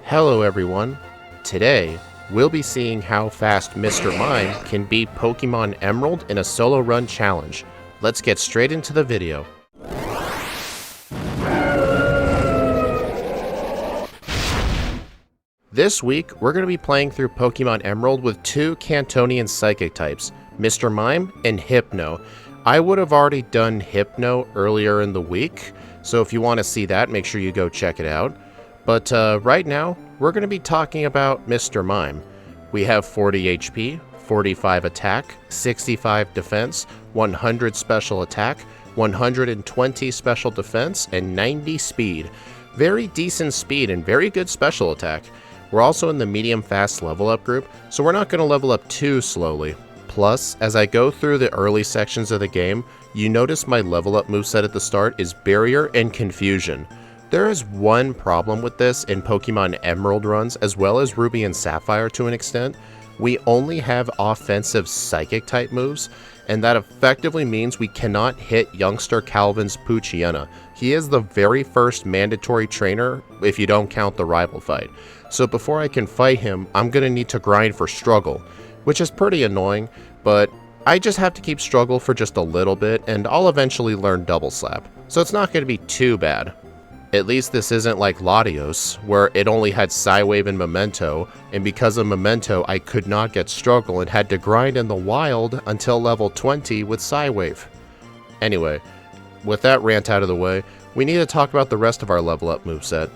Hello everyone. Today, we'll be seeing how fast Mr.Mime can beat Pokemon Emerald in a solo run challenge. Let's get straight into the video. This week, we're going to be playing through Pokemon Emerald with two Cantonian Psychic types, Mr.Mime and Hypno. I would have already done Hypno earlier in the week, so if you want to see that, make sure you go check it out. But right now, we're going to be talking about Mr.Mime. We have 40 HP, 45 attack, 65 defense, 100 special attack, 120 special defense, and 90 speed. Very decent speed and very good special attack. We're also in the medium fast level up group, so we're not going to level up too slowly. Plus, as I go through the early sections of the game, you notice my level up moveset at the start is Barrier and Confusion. There is one problem with this in Pokemon Emerald runs, as well as Ruby and Sapphire to an extent. We only have offensive Psychic type moves, and that effectively means we cannot hit youngster Calvin's Poochyena. He is the very first mandatory trainer if you don't count the rival fight. So before I can fight him, I'm going to need to grind for Struggle, which is pretty annoying, but I just have to keep Struggle for just a little bit, and I'll eventually learn Double Slap. So it's not going to be too bad. At least this isn't like Latios, where it only had Psywave and Memento, and because of Memento I could not get Struggle and had to grind in the wild until level 20 with Psywave. Anyway, with that rant out of the way, we need to talk about the rest of our level up moveset.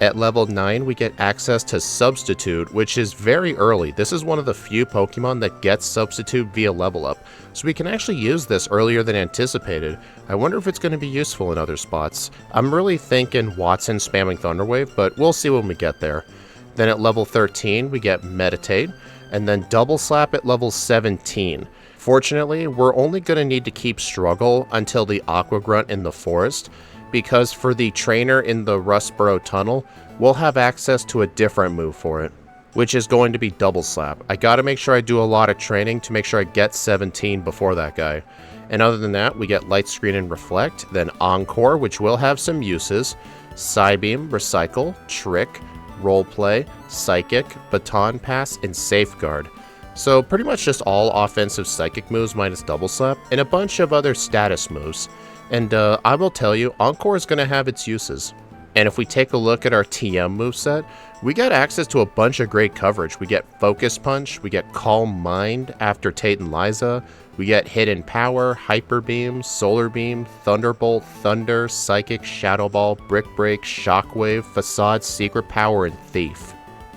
At level 9 we get access to Substitute, which is very early. This is one of the few Pokemon that gets Substitute via level up, so we can actually use this earlier than anticipated. I wonder if it's going to be useful in other spots. I'm really thinking Watson spamming Thunder Wave, but we'll see when we get there. Then at level 13 we get Meditate, and then Double Slap at level 17. Fortunately, we're only going to need to keep Struggle until the Aqua Grunt in the forest, because for the trainer in the Rustboro Tunnel, we'll have access to a different move for it, which is going to be Double Slap. I gotta make sure I do a lot of training to make sure I get 17 before that guy. And other than that, we get Light Screen and Reflect, then Encore, which will have some uses, Psybeam, Recycle, Trick, Roleplay, Psychic, Baton Pass, and Safeguard. So pretty much just all offensive Psychic moves minus Double Slap, and a bunch of other status moves. And I will tell you, Encore is going to have its uses. And if we take a look at our TM moveset, we got access to a bunch of great coverage. We get Focus Punch, we get Calm Mind after Tate and Liza, we get Hidden Power, Hyper Beam, Solar Beam, Thunderbolt, Thunder, Psychic, Shadow Ball, Brick Break, Shockwave, Facade, Secret Power, and Thief.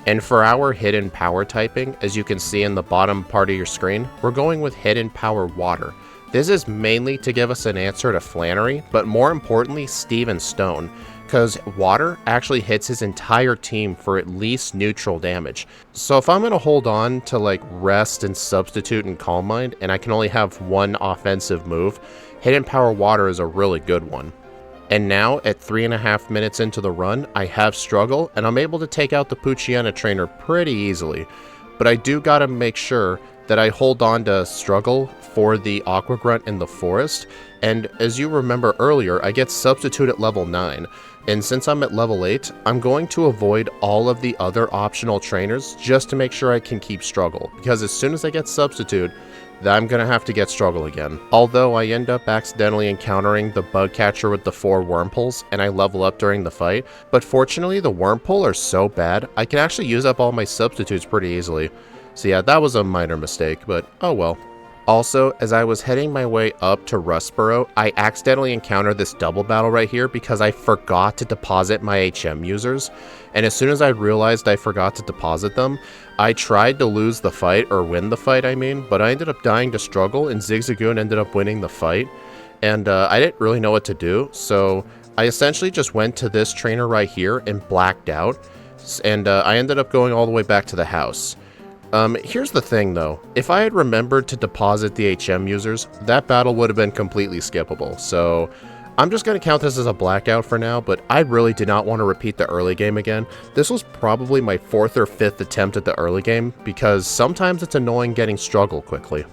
And for our Hidden Power typing, as you can see in the bottom part of your screen, we're going with Hidden Power Water. This is mainly to give us an answer to Flannery, but more importantly, Steven Stone, because water actually hits his entire team for at least neutral damage. So if I'm going to hold on to like Rest and Substitute and Calm Mind, and I can only have one offensive move, Hidden Power Water is a really good one. And now, at 3.5 minutes into the run, I have Struggle, and I'm able to take out the Poochyena trainer pretty easily. But I do gotta make sure that I hold on to Struggle for the Aqua Grunt in the forest, and as you remember earlier, I get Substitute at level 9, and since I'm at level 8, I'm going to avoid all of the other optional trainers just to make sure I can keep Struggle, because as soon as I get Substitute, I'm gonna have to get Struggle again. Although I end up accidentally encountering the bug catcher with the 4 Wurmples, and I level up during the fight, but fortunately the Wurmple are so bad, I can actually use up all my Substitutes pretty easily. So yeah, that was a minor mistake, but oh well. Also, as I was heading my way up to Rustboro, I accidentally encountered this double battle right here because I forgot to deposit my HM users, and as soon as I realized I forgot to deposit them, I tried to lose the fight, or win the fight I mean, but I ended up dying to Struggle, and Zigzagoon ended up winning the fight, and I didn't really know what to do, so I essentially just went to this trainer right here and blacked out, and I ended up going all the way back to the house. Here's the thing though, if I had remembered to deposit the HM users, that battle would have been completely skippable, so I'm just going to count this as a blackout for now, but I really did not want to repeat the early game again. This was probably my 4th or 5th attempt at the early game, because sometimes it's annoying getting Struggle quickly.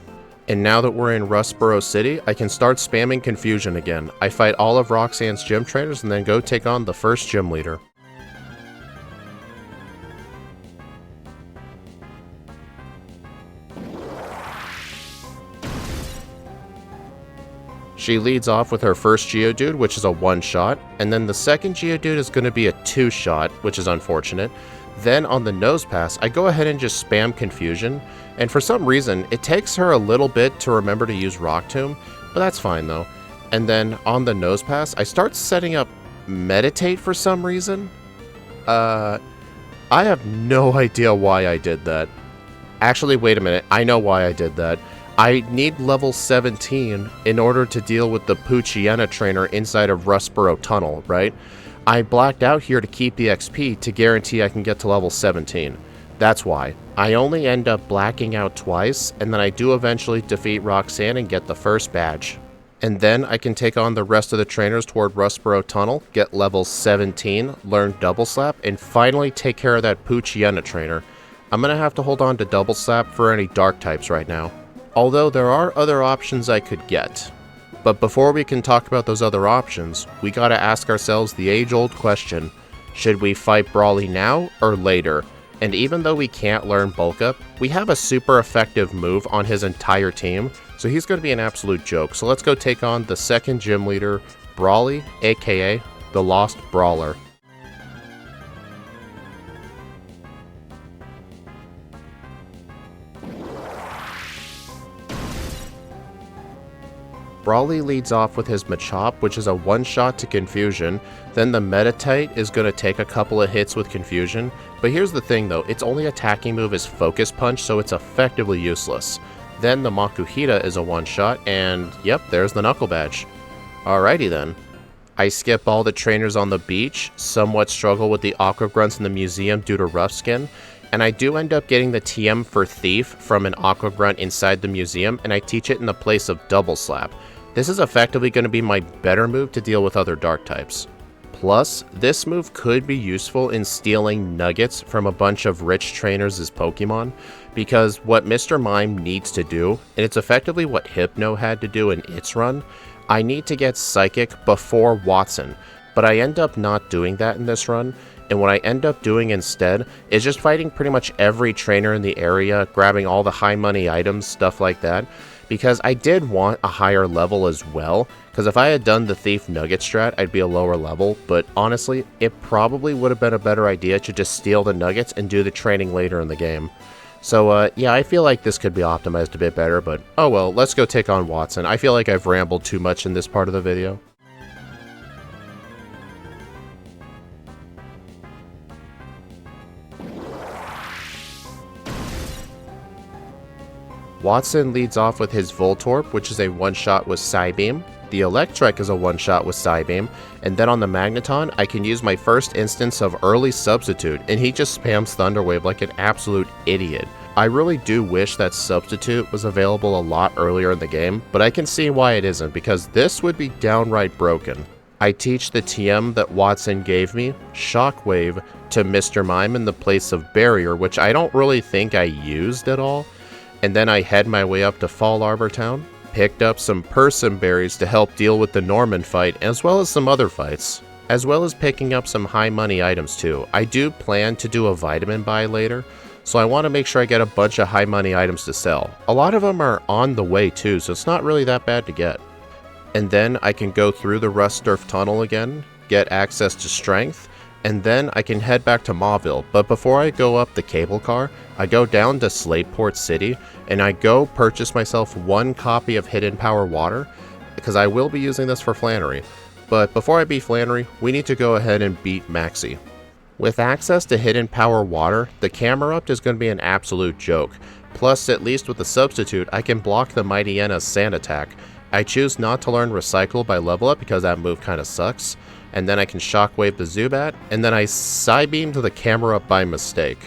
And now that we're in Rustboro City, I can start spamming Confusion again. I fight all of Roxanne's gym trainers and then go take on the first gym leader. She leads off with her first Geodude, which is a one-shot, and then the second Geodude is going to be a two-shot, which is unfortunate. Then on the nose pass, I go ahead and just spam Confusion, and for some reason, it takes her a little bit to remember to use Rock Tomb, but that's fine though. And then on the nose pass, I start setting up Meditate for some reason. I have no idea why I did that. Actually, wait a minute, I know why I did that. I need level 17 in order to deal with the Poochyena trainer inside of Rustboro Tunnel, right? I blacked out here to keep the XP to guarantee I can get to level 17. That's why. I only end up blacking out twice, and then I do eventually defeat Roxanne and get the first badge. And then I can take on the rest of the trainers toward Rustboro Tunnel, get level 17, learn Double Slap, and finally take care of that Poochyena trainer. I'm gonna have to hold on to Double Slap for any dark types right now. Although there are other options I could get. But before we can talk about those other options, we gotta ask ourselves the age-old question, should we fight Brawly now or later? And even though we can't learn Bulk Up, we have a super effective move on his entire team, so he's gonna be an absolute joke. So let's go take on the second gym leader, Brawly, aka the Lost Brawler. Brawly leads off with his Machop, which is a one-shot to Confusion. Then the Meditate is going to take a couple of hits with Confusion. But here's the thing though, its only attacking move is Focus Punch, so it's effectively useless. Then the Makuhita is a one-shot, and yep, there's the Knuckle Badge. Alrighty then. I skip all the trainers on the beach, somewhat struggle with the Aqua Grunts in the museum due to Rough Skin, and I do end up getting the TM for Thief from an Aqua Grunt inside the museum, and I teach it in the place of Double Slap. This is effectively going to be my better move to deal with other dark types. Plus, this move could be useful in stealing nuggets from a bunch of rich trainers as Pokemon, because what Mr. Mime needs to do, and it's effectively what Hypno had to do in its run, I need to get Psychic before Watson, but I end up not doing that in this run, and what I end up doing instead is just fighting pretty much every trainer in the area, grabbing all the high money items, stuff like that, because I did want a higher level as well, because if I had done the Thief Nugget strat, I'd be a lower level, but honestly, it probably would have been a better idea to just steal the nuggets and do the training later in the game. So yeah, I feel like this could be optimized a bit better, but oh well, let's go take on Watson. I feel like I've rambled too much in this part of the video. Watson leads off with his Voltorb, which is a one-shot with Psybeam. The Electrike is a one-shot with Psybeam, and then on the Magneton, I can use my first instance of early Substitute, and he just spams Thunder Wave like an absolute idiot. I really do wish that Substitute was available a lot earlier in the game, but I can see why it isn't, because this would be downright broken. I teach the TM that Watson gave me, Shockwave, to Mr. Mime in the place of Barrier, which I don't really think I used at all. And then I head my way up to Fall Arbor Town, picked up some Persim Berries to help deal with the Norman fight, as well as some other fights, as well as picking up some high money items too. I do plan to do a vitamin buy later, so I want to make sure I get a bunch of high money items to sell. A lot of them are on the way too, so it's not really that bad to get. And then I can go through the Rustdurf Tunnel again, get access to Strength, and then I can head back to Mauville. But before I go up the cable car, I go down to Slateport City, and I go purchase myself one copy of Hidden Power Water, because I will be using this for Flannery. But before I beat Flannery, we need to go ahead and beat Maxie. With access to Hidden Power Water, the camera up is going to be an absolute joke. Plus, at least with the Substitute, I can block the Mightyena's Sand Attack. I choose not to learn Recycle by level up because that move kind of sucks. And then I can Shockwave the Zubat, and then I Psybeam to the camera up by mistake.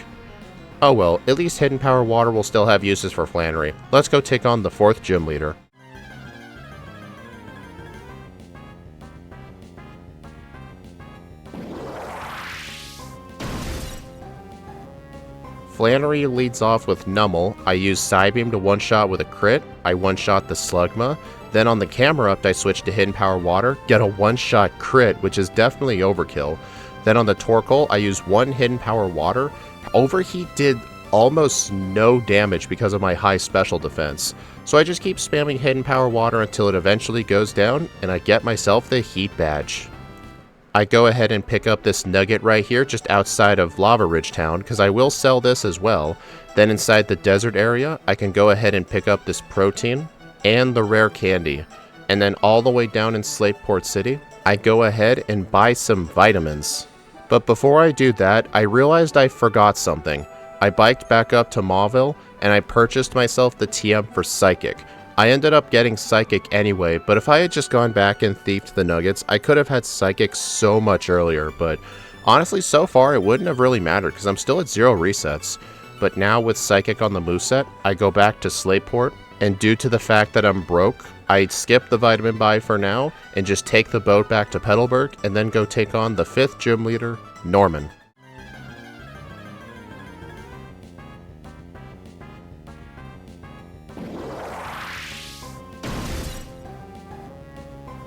Oh well, at least Hidden Power Water will still have uses for Flannery. Let's go take on the 4th gym leader. Flannery leads off with Nummel. I use Psybeam to one-shot with a crit. I one-shot the Slugma. Then on the camera up, I switch to Hidden Power Water, get a one-shot crit, which is definitely overkill. Then on the Torkoal, I use one Hidden Power Water. Overheat did almost no damage because of my high special defense. So I just keep spamming Hidden Power Water until it eventually goes down, and I get myself the Heat Badge. I go ahead and pick up this nugget right here just outside of Lava Ridge Town, because I will sell this as well. Then inside the desert area, I can go ahead and pick up this protein and the rare candy. And then all the way down in Slateport City, I go ahead and buy some vitamins. But before I do that, I realized I forgot something. I biked back up to Mauville, and I purchased myself the TM for Psychic. I ended up getting Psychic anyway, but if I had just gone back and thieved the nuggets, I could have had Psychic so much earlier, but honestly, so far, it wouldn't have really mattered, because I'm still at 0 resets. But now, with Psychic on the moveset, I go back to Slateport, and due to the fact that I'm broke, I skip the vitamin buy for now, and just take the boat back to Petalburg, and then go take on the 5th gym leader, Norman.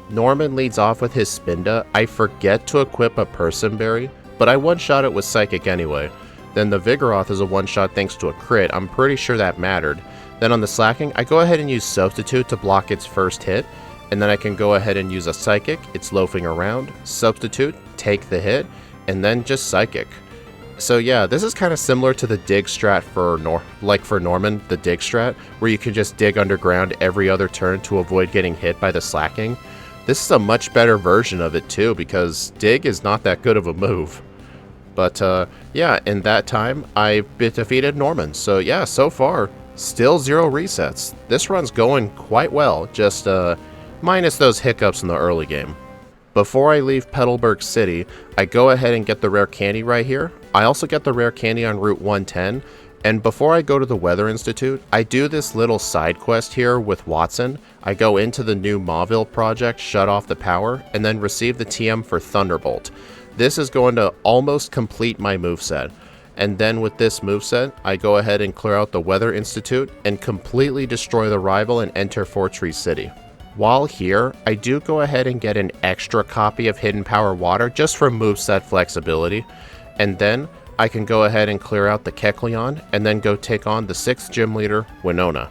Norman leads off with his Spinda. I forget to equip a Person Berry, but I one-shot it with Psychic anyway. Then the Vigoroth is a one-shot thanks to a crit. I'm pretty sure that mattered. Then on the Slacking, I go ahead and use Substitute to block its first hit, and then I can go ahead and use a Psychic. It's loafing around, Substitute, take the hit, and then just Psychic. So yeah, this is kind of similar to the dig strat for Norman, the dig strat, where you can just dig underground every other turn to avoid getting hit by the Slacking. This is a much better version of it too, because dig is not that good of a move. But yeah, in that time, I defeated Norman. So yeah, so far, still 0 resets. This run's going quite well, just minus those hiccups in the early game. Before I leave Petalburg City, I go ahead and get the rare candy right here. I also get the rare candy on Route 110. And before I go to the Weather Institute, I do this little side quest here with Watson. I go into the new Mauville project, shut off the power, and then receive the TM for Thunderbolt. This is going to almost complete my moveset. And then with this moveset, I go ahead and clear out the Weather Institute and completely destroy the rival and enter Fortree City. While here, I do go ahead and get an extra copy of Hidden Power Water just for moveset flexibility. And then I can go ahead and clear out the Kecleon and then go take on the 6th gym leader, Winona.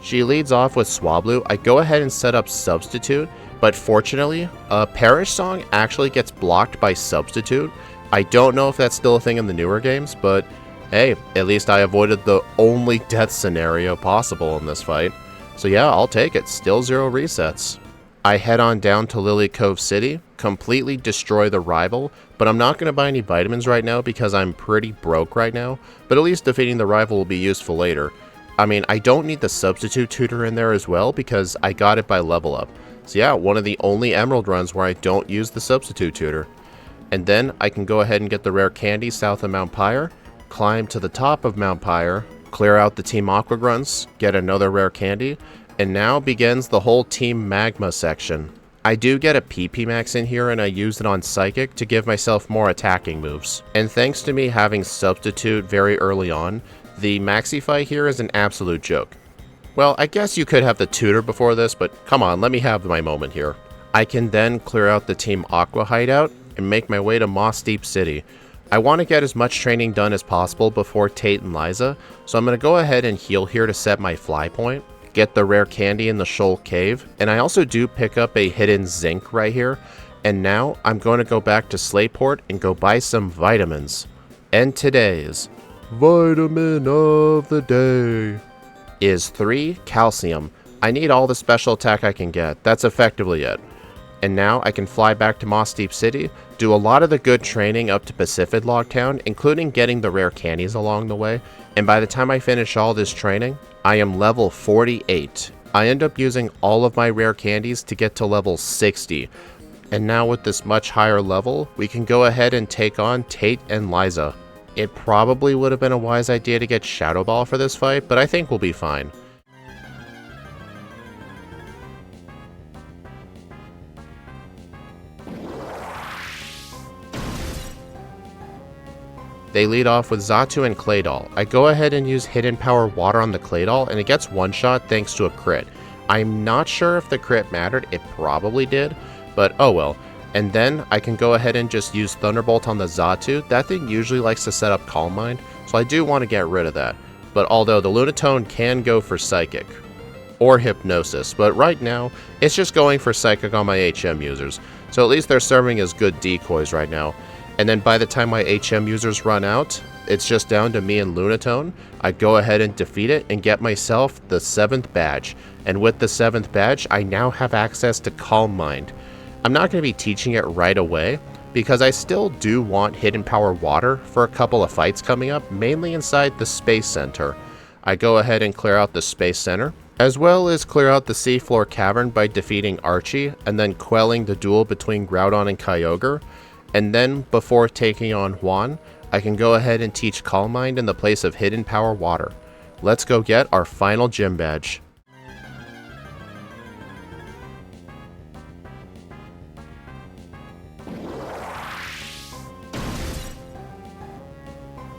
She leads off with Swablu. I go ahead and set up Substitute, but fortunately, Perish Song actually gets blocked by Substitute. I don't know if that's still a thing in the newer games, but hey, at least I avoided the only death scenario possible in this fight. So yeah, I'll take it. Still 0 resets. I head on down to Lily Cove City, completely destroy the rival, but I'm not going to buy any vitamins right now because I'm pretty broke right now, but at least defeating the rival will be useful later. I mean, I don't need the Substitute Tutor in there as well because I got it by level up. So yeah, one of the only Emerald runs where I don't use the Substitute Tutor. And then I can go ahead and get the rare candy south of Mount Pyre, climb to the top of Mount Pyre, clear out the Team Aqua Grunts, get another rare candy, and now begins the whole Team Magma section. I do get a PP Max in here and I use it on Psychic to give myself more attacking moves. And thanks to me having Substitute very early on, the Maxi fight here is an absolute joke. Well, I guess you could have the Tutor before this, but come on, let me have my moment here. I can then clear out the Team Aqua hideout and make my way to Moss Deep City. I want to get as much training done as possible before Tate and Liza, so I'm going to go ahead and heal here to set my fly point, get the rare candy in the Shoal Cave, and I also do pick up a hidden zinc right here, and now I'm going to go back to Slateport and go buy some vitamins. And today's vitamin of the day is 3 calcium. I need all the special attack I can get. That's effectively it. And now I can fly back to Moss Deep City, do a lot of the good training up to Pacific Log Town, including getting the rare candies along the way, and by the time I finish all this training, I am level 48. I end up using all of my rare candies to get to level 60. And now with this much higher level, we can go ahead and take on Tate and Liza. It probably would have been a wise idea to get Shadow Ball for this fight, but I think we'll be fine. They lead off with Xatu and Claydol. I go ahead and use Hidden Power Water on the Claydol, and it gets one-shot thanks to a crit. I'm not sure if the crit mattered, it probably did, but oh well. And then I can go ahead and just use Thunderbolt on the Xatu. That thing usually likes to set up Calm Mind, so I do want to get rid of that. But although the Lunatone can go for Psychic or Hypnosis, but right now it's just going for Psychic on my HM users. So at least they're serving as good decoys right now. And then by the time my HM users run out, it's just down to me and Lunatone. I go ahead and defeat it and get myself the 7th badge. And with the 7th badge, I now have access to Calm Mind. I'm not going to be teaching it right away, because I still do want Hidden Power Water for a couple of fights coming up, mainly inside the Space Center. I go ahead and clear out the Space Center, as well as clear out the Seafloor Cavern by defeating Archie, and then quelling the duel between Groudon and Kyogre. And then, before taking on Juan, I can go ahead and teach Calm Mind in the place of Hidden Power Water. Let's go get our final gym badge.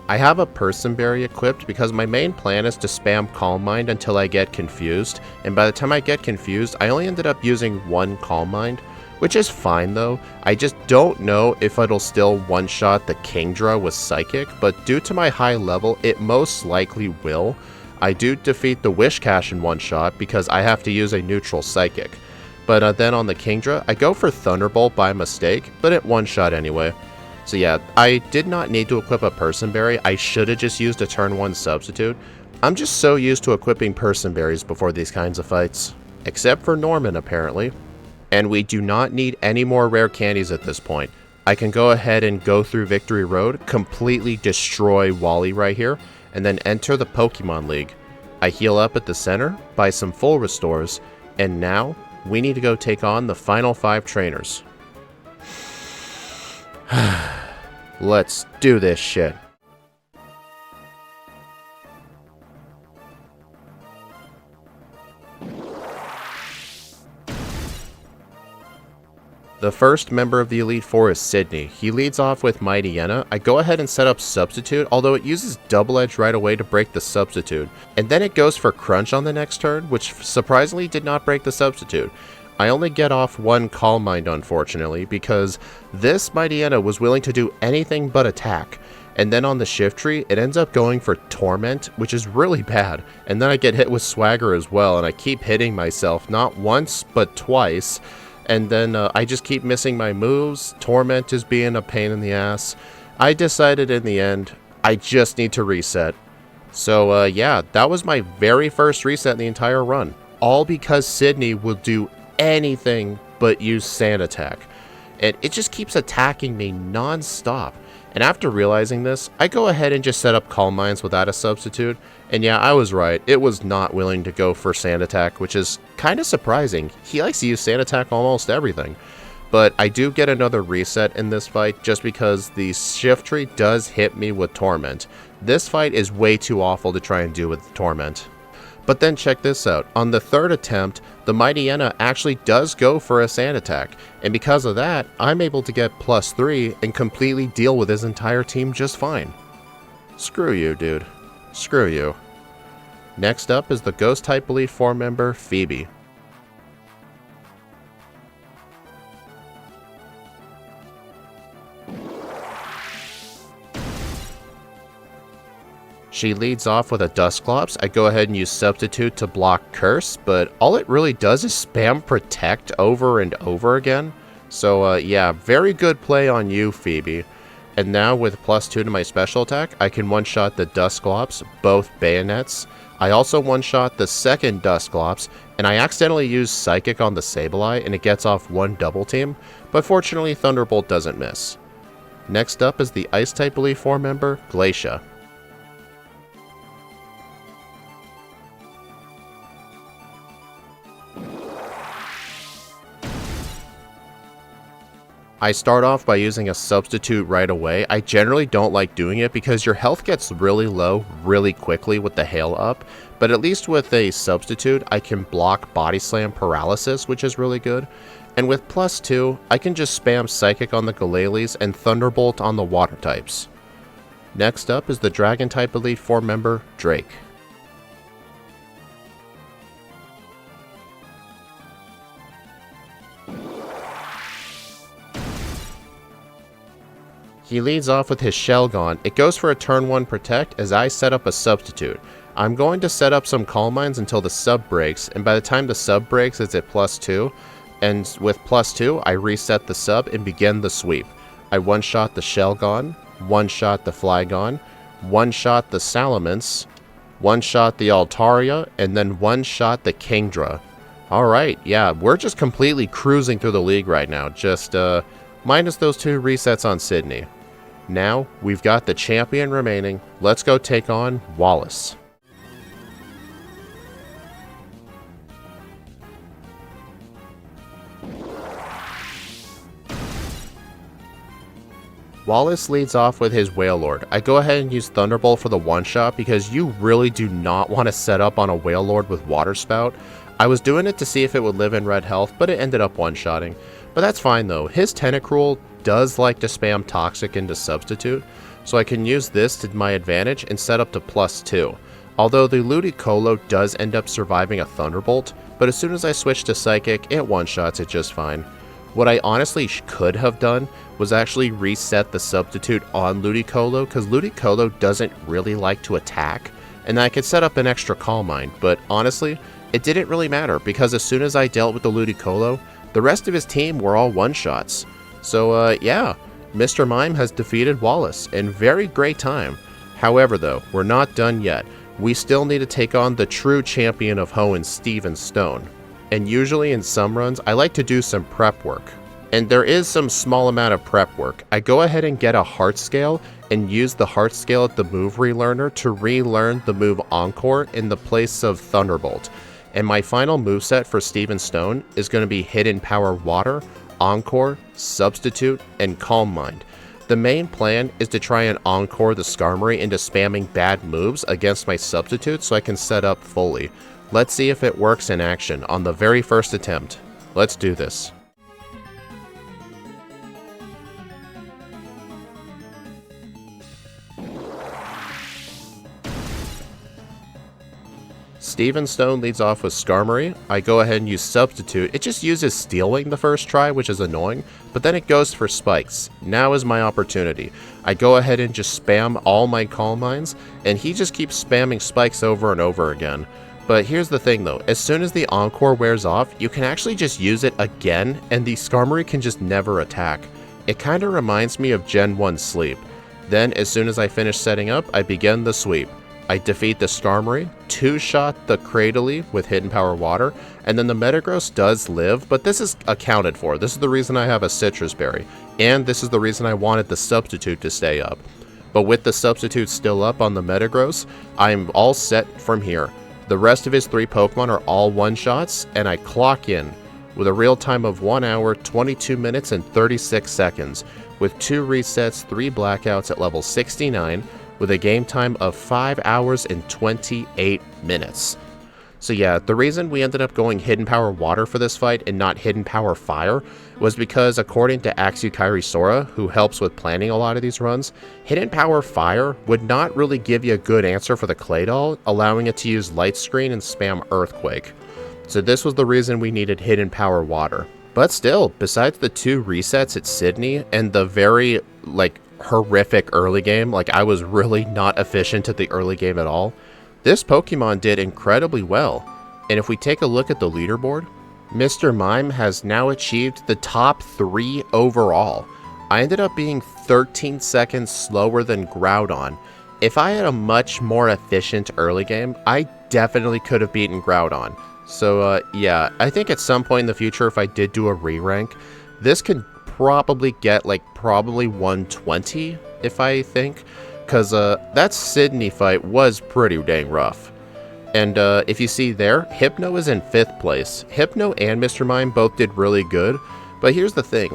I have a Person Berry equipped because my main plan is to spam Calm Mind until I get confused, and by the time I get confused, I only ended up using 1 Calm Mind, which is fine though. I just don't know if it'll still one-shot the Kingdra with Psychic, but due to my high level, it most likely will. I do defeat the Wishcash in one shot because I have to use a neutral Psychic. But then on the Kingdra, I go for Thunderbolt by mistake, but it one-shot anyway. So yeah, I did not need to equip a Person Berry. I should have just used a turn 1 substitute. I'm just so used to equipping Person Berries before these kinds of fights. Except for Norman, apparently. And we do not need any more rare candies at this point. I can go ahead and go through Victory Road, completely destroy Wally right here, and then enter the Pokemon League. I heal up at the center, buy some full restores, and now we need to go take on the final 5 trainers. Let's do this shit. The first member of the Elite Four is Sydney. He leads off with Mightyena. I go ahead and set up Substitute, although it uses Double Edge right away to break the Substitute. And then it goes for Crunch on the next turn, which surprisingly did not break the Substitute. I only get off 1 Calm Mind, unfortunately, because this Mightyena was willing to do anything but attack. And then on the Shift Tree, it ends up going for Torment, which is really bad. And then I get hit with Swagger as well, and I keep hitting myself, not once, but twice. And then I just keep missing my moves. Torment is being a pain in the ass. I decided in the end, I just need to reset. So yeah, that was my very first reset in the entire run. All because Sydney will do anything but use Sand Attack. And it just keeps attacking me non-stop. And after realizing this, I go ahead and just set up Calm Minds without a substitute. And yeah, I was right. It was not willing to go for Sand Attack, which is kind of surprising. He likes to use Sand Attack almost everything. But I do get another reset in this fight just because the Shift Tree does hit me with Torment. This fight is way too awful to try and do with Torment. But then check this out. On the 3rd attempt, the Mightyena actually does go for a Sand Attack, and because of that, I'm able to get +3 and completely deal with his entire team just fine. Screw you, dude. Screw you. Next up is the Ghost-type Elite Four member, Phoebe. She leads off with a Dusclops. I go ahead and use Substitute to block Curse, but all it really does is spam Protect over and over again. So yeah, very good play on you, Phoebe. And now with +2 to my special attack, I can one-shot the Dusclops, both bayonets. I also one-shot the second Dusclops, and I accidentally use Psychic on the Sableye, and it gets off 1 double team, but fortunately Thunderbolt doesn't miss. Next up is the Ice-type Elite Four member, Glacia. I start off by using a substitute right away. I generally don't like doing it because your health gets really low really quickly with the hail up, but at least with a substitute I can block Body Slam Paralysis, which is really good. And with +2, I can just spam Psychic on the Galaleys and Thunderbolt on the Water types. Next up is the Dragon type Elite Four member, Drake. He leads off with his Shelgon. It goes for a turn 1 protect as I set up a substitute. I'm going to set up some Calm Minds until the sub breaks, and by the time the sub breaks it's at +2, and with +2 I reset the sub and begin the sweep. I one-shot the Shelgon, one-shot the Flygon, one-shot the Salamence, one-shot the Altaria, and then one-shot the Kingdra. Alright, yeah, we're just completely cruising through the league right now, just minus those 2 resets on Sydney. Now, we've got the champion remaining. Let's go take on Wallace. Wallace leads off with his Wailord. I go ahead and use Thunderbolt for the one-shot because you really do not want to set up on a Wailord with Water Spout. I was doing it to see if it would live in red health, but it ended up one-shotting. But that's fine though. His Tentacruel does like to spam Toxic into Substitute, so I can use this to my advantage and set up to +2. Although the Ludicolo does end up surviving a Thunderbolt, but as soon as I switch to Psychic, it one-shots it just fine. What I honestly could have done was actually reset the Substitute on Ludicolo, because Ludicolo doesn't really like to attack, and I could set up an extra Calm Mind, but honestly, it didn't really matter, because as soon as I dealt with the Ludicolo, the rest of his team were all one-shots. So yeah, Mr.Mime has defeated Wallace in very great time. However though, we're not done yet. We still need to take on the true champion of Hoenn, Steven Stone. And usually in some runs, I like to do some prep work. And there is some small amount of prep work. I go ahead and get a Heart Scale and use the Heart Scale at the move relearner to relearn the move Encore in the place of Thunderbolt. And my final moveset for Steven Stone is going to be Hidden Power Water, Encore, Substitute, and Calm Mind. The main plan is to try and Encore the Skarmory into spamming bad moves against my Substitute so I can set up fully. Let's see if it works in action on the very first attempt. Let's do this. Steven Stone leads off with Skarmory. I go ahead and use Substitute. It just uses Steel Wing the first try, which is annoying, but then it goes for Spikes. Now is my opportunity. I go ahead and just spam all my Calm Minds, and he just keeps spamming Spikes over and over again. But here's the thing though, as soon as the Encore wears off, you can actually just use it again, and the Skarmory can just never attack. It kinda reminds me of Gen 1 Sleep. Then, as soon as I finish setting up, I begin the sweep. I defeat the Skarmory, 2-shot the Cradily with Hidden Power Water, and then the Metagross does live, but this is accounted for. This is the reason I have a Citrus Berry, and this is the reason I wanted the Substitute to stay up. But with the Substitute still up on the Metagross, I'm all set from here. The rest of his 3 Pokemon are all one-shots, and I clock in with a real time of 1 hour, 22 minutes, and 36 seconds, with 2 resets, 3 blackouts at level 69, with a game time of 5 hours and 28 minutes. So yeah, the reason we ended up going Hidden Power Water for this fight and not Hidden Power Fire was because, according to Axukairi Sora, who helps with planning a lot of these runs, Hidden Power Fire would not really give you a good answer for the Claydol, allowing it to use Light Screen and spam Earthquake. So this was the reason we needed Hidden Power Water. But still, besides the 2 resets at Sydney and the very, horrific early game, I was really not efficient at the early game at all, this Pokemon did incredibly well. And if we take a look at the leaderboard, Mr.Mime has now achieved the top 3 overall. I ended up being 13 seconds slower than Groudon. If I had a much more efficient early game, I definitely could have beaten Groudon. So yeah, I think at some point in the future, if I did do a re-rank, this could probably get probably 120, if I think, because that Sydney fight was pretty dang rough. And if you see there, Hypno is in 5th place. Hypno and Mr.Mime both did really good, but here's the thing,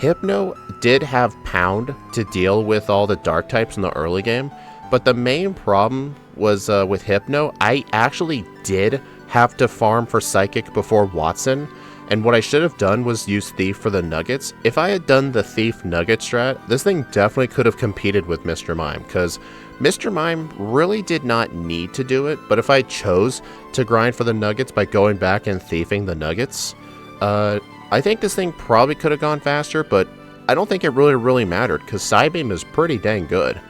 Hypno did have Pound to deal with all the dark types in the early game, but the main problem was with Hypno, I actually did have to farm for Psychic before Watson, and what I should have done was use Thief for the Nuggets. If I had done the Thief Nugget strat, this thing definitely could have competed with Mr. Mime, because Mr. Mime really did not need to do it, but if I chose to grind for the Nuggets by going back and thiefing the Nuggets, I think this thing probably could have gone faster, but I don't think it really mattered, because Psybeam is pretty dang good.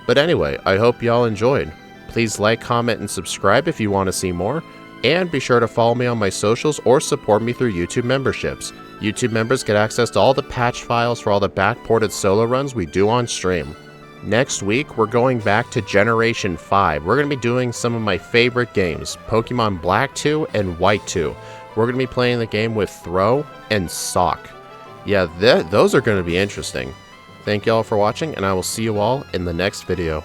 But anyway, I hope y'all enjoyed. Please like, comment, and subscribe if you want to see more, and be sure to follow me on my socials or support me through YouTube memberships. YouTube members get access to all the patch files for all the backported solo runs we do on stream. Next week, we're going back to Generation 5. We're going to be doing some of my favorite games, Pokemon Black 2 and White 2. We're going to be playing the game with Throw and Sock. Yeah, those are going to be interesting. Thank y'all for watching, and I will see you all in the next video.